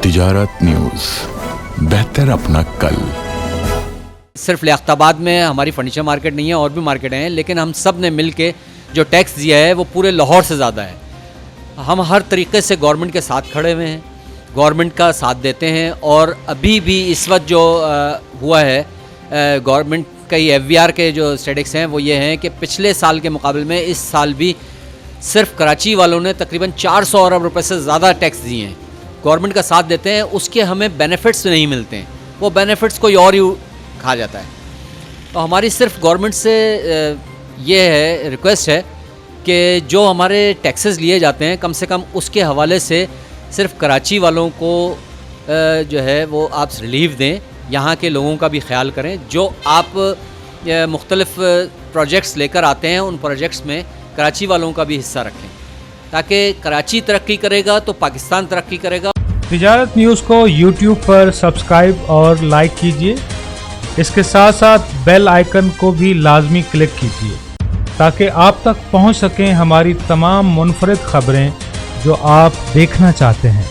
तिजारत न्यूज़, बेहतर अपना कल। सिर्फ लियाकताबाद में हमारी फर्नीचर मार्केट नहीं है, और भी मार्केट हैं, लेकिन हम सब ने मिल के जो टैक्स दिया है वो पूरे लाहौर से ज़्यादा है। हम हर तरीके से गवर्नमेंट के साथ खड़े हुए हैं, गवर्नमेंट का साथ देते हैं। और अभी भी इस वक्त जो हुआ है, गवर्नमेंट कई FVR के जो स्टेटिक्स हैं वो ये हैं कि पिछले साल के मुकाबले में इस साल भी सिर्फ कराची वालों ने तकरीबन 400 अरब रुपए से ज़्यादा टैक्स दिए हैं। गवर्नमेंट का साथ देते हैं, उसके हमें बेनिफिट्स नहीं मिलते हैं, वो बेनिफिट्स कोई और ही खा जाता है। तो हमारी सिर्फ गवर्नमेंट से ये है, रिक्वेस्ट है कि जो हमारे टैक्सेस लिए जाते हैं कम से कम उसके हवाले से सिर्फ कराची वालों को जो है वो आप रिलीफ दें, यहाँ के लोगों का भी ख्याल करें। जो आप मुख्तलिफ प्रोजेक्ट्स लेकर आते हैं उन प्रोजेक्ट्स में कराची वालों का भी हिस्सा रखें, ताकि कराची तरक्की करेगा तो पाकिस्तान तरक्की करेगा। तिजारत न्यूज़ को YouTube पर सब्सक्राइब और लाइक कीजिए। इसके साथ साथ बेल आइकन को भी लाजमी क्लिक कीजिए ताकि आप तक पहुंच सकें हमारी तमाम मुनफरिद खबरें जो आप देखना चाहते हैं।